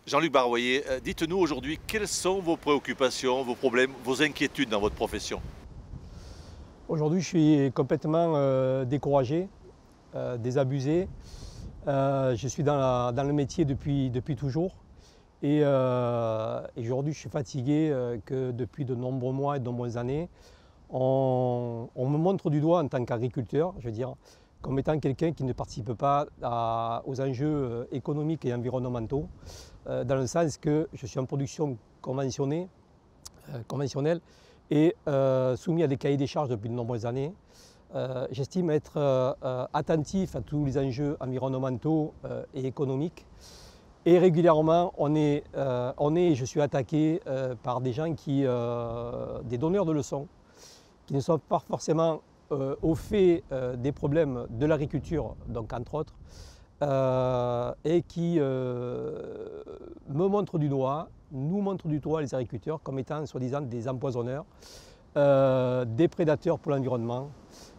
Jean-Luc Baroyer, dites-nous aujourd'hui quelles sont vos préoccupations, vos problèmes, vos inquiétudes dans votre profession? Aujourd'hui, je suis complètement découragé, désabusé. Je suis dans le métier depuis toujours. Et aujourd'hui, je suis fatigué que depuis de nombreux mois et de nombreuses années, on me montre du doigt en tant qu'agriculteur, je veux dire, comme étant quelqu'un qui ne participe pas aux enjeux économiques et environnementaux, dans le sens que je suis en production conventionnelle et soumis à des cahiers des charges depuis de nombreuses années. J'estime être attentif à tous les enjeux environnementaux et économiques. Et régulièrement, je suis attaqué par des gens des donneurs de leçons, qui ne sont pas forcément au fait des problèmes de l'agriculture, donc entre autres, et qui me montrent du doigt, nous montrent du doigt les agriculteurs comme étant soi-disant des empoisonneurs, des prédateurs pour l'environnement,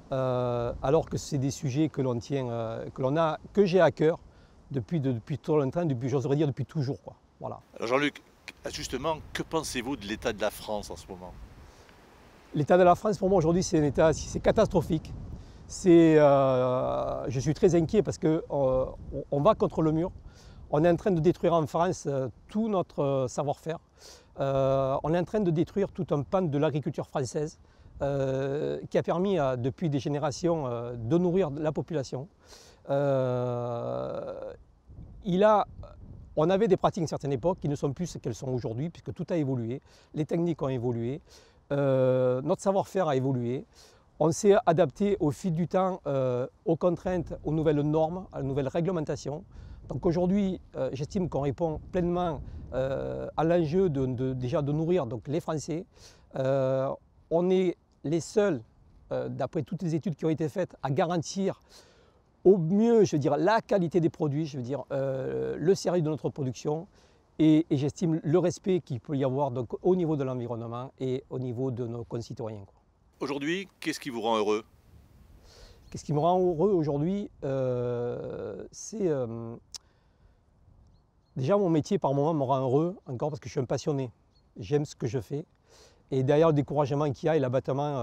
alors que c'est des sujets que j'ai à cœur depuis trop longtemps, j'oserais dire depuis toujours, quoi. Voilà. Alors Jean-Luc, justement, que pensez-vous de l'état de la France en ce moment? L'état de la France, pour moi, aujourd'hui, c'est catastrophique. Je suis très inquiet parce qu'on va contre le mur. On est en train de détruire en France tout notre savoir-faire. On est en train de détruire tout un pan de l'agriculture française qui a permis depuis des générations de nourrir la population. On avait des pratiques à une certaine époque qui ne sont plus ce qu'elles sont aujourd'hui, puisque tout a évolué, les techniques ont évolué, notre savoir-faire a évolué. On s'est adapté au fil du temps aux contraintes, aux nouvelles normes, à la nouvelle réglementation. Donc aujourd'hui, j'estime qu'on répond pleinement à l'enjeu déjà de nourrir donc, les Français. On est les seuls, d'après toutes les études qui ont été faites, à garantir au mieux, je veux dire, la qualité des produits, je veux dire, le sérieux de notre production et j'estime le respect qu'il peut y avoir donc, au niveau de l'environnement et au niveau de nos concitoyens, quoi. Aujourd'hui, qu'est-ce qui vous rend heureux? Qu'est-ce qui me rend heureux aujourd'hui c'est déjà mon métier par moment me rend heureux, encore parce que je suis un passionné. J'aime ce que je fais. Et derrière le découragement qu'il y a et l'abattement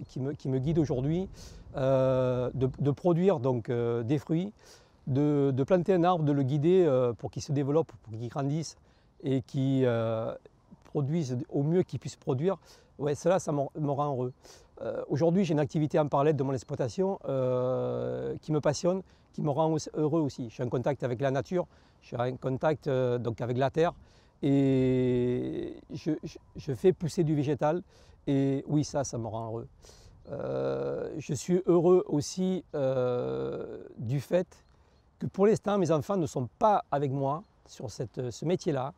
qui me guide aujourd'hui, de produire donc, des fruits, de planter un arbre, de le guider pour qu'il se développe, pour qu'il grandisse et qu'il produise au mieux qu'il puisse produire, ouais, cela, ça me rend heureux. Aujourd'hui, j'ai une activité en parallèle de mon exploitation qui me passionne, qui me rend heureux aussi. Je suis en contact avec la nature, je suis en contact donc avec la terre et je fais pousser du végétal et oui, ça me rend heureux. Je suis heureux aussi du fait que pour l'instant, mes enfants ne sont pas avec moi sur ce métier-là,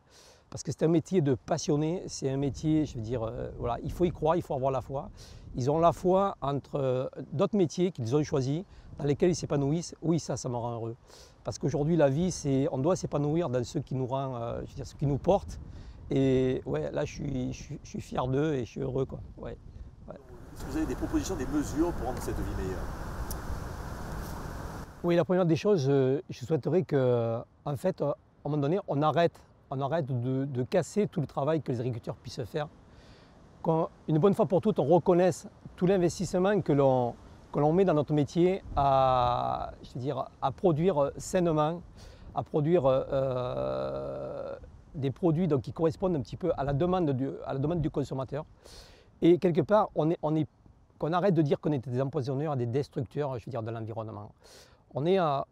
parce que c'est un métier de passionné, c'est un métier, je veux dire, voilà, il faut y croire, il faut avoir la foi. Ils ont la foi entre d'autres métiers qu'ils ont choisis, dans lesquels ils s'épanouissent. Oui, ça me rend heureux. Parce qu'aujourd'hui, la vie, on doit s'épanouir dans ce qui nous rend, je veux dire, ce qui nous porte. Et ouais, là, je suis fier d'eux et je suis heureux, quoi. Ouais, ouais. Est-ce que vous avez des propositions, des mesures pour rendre cette vie meilleure? Oui, la première des choses, je souhaiterais qu'en fait, à un moment donné, on arrête de casser tout le travail que les agriculteurs puissent faire. Une bonne fois pour toutes, on reconnaisse tout l'investissement que l'on met dans notre métier je veux dire, à produire sainement, à produire des produits donc, qui correspondent un petit peu à la demande du consommateur. Et quelque part, qu'on arrête de dire qu'on est des empoisonneurs, des destructeurs, je veux dire, de l'environnement. On est en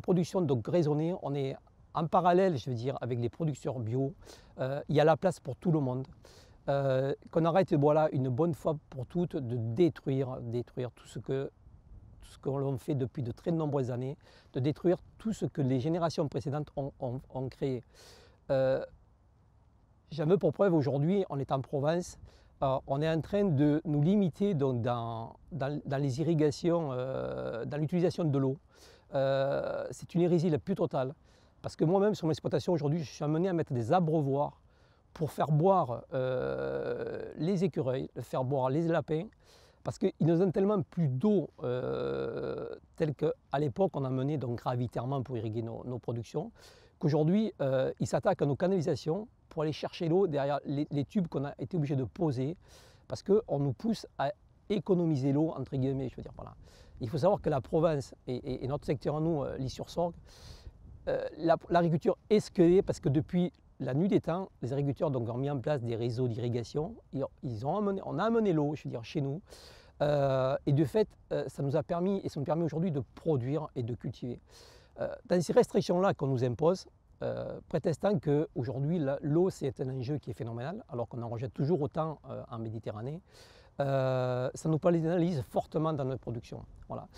production donc raisonnée, on est en parallèle, je veux dire, avec les producteurs bio. Il y a la place pour tout le monde. Qu'on arrête, voilà, une bonne fois pour toutes de détruire tout ce que l'on fait depuis de très nombreuses années, de détruire tout ce que les générations précédentes ont créé. J'en veux pour preuve aujourd'hui, on est en Provence, on est en train de nous limiter donc, dans les irrigations, dans l'utilisation de l'eau. C'est une hérésie la plus totale. Parce que moi-même, sur mon exploitation aujourd'hui, je suis amené à mettre des abreuvoirs pour faire boire les écureuils, faire boire les lapins, parce qu'ils nous donnent tellement plus d'eau telle qu'à l'époque on a mené donc gravitairement pour irriguer nos productions, qu'aujourd'hui, ils s'attaquent à nos canalisations pour aller chercher l'eau derrière les tubes qu'on a été obligé de poser, parce qu'on nous pousse à économiser l'eau, entre guillemets, je veux dire, voilà. Il faut savoir que la province et notre secteur à nous, l'Is-sur-Sorgue, l'agriculture est ce qu'elle est parce que depuis la nuit des temps, les agriculteurs donc, ont mis en place des réseaux d'irrigation. On a amené l'eau, je veux dire, chez nous. Et de fait, ça nous permet aujourd'hui de produire et de cultiver. Dans ces restrictions-là qu'on nous impose, prétestant qu'aujourd'hui l'eau c'est un enjeu qui est phénoménal, alors qu'on en rejette toujours autant en Méditerranée, ça nous pénalise fortement dans notre production. Voilà.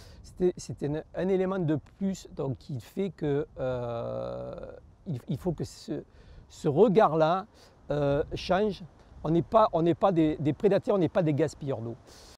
C'était un élément de plus donc, qui fait que il faut que ce regard-là change. On n'est pas des prédateurs, on n'est pas des gaspilleurs d'eau.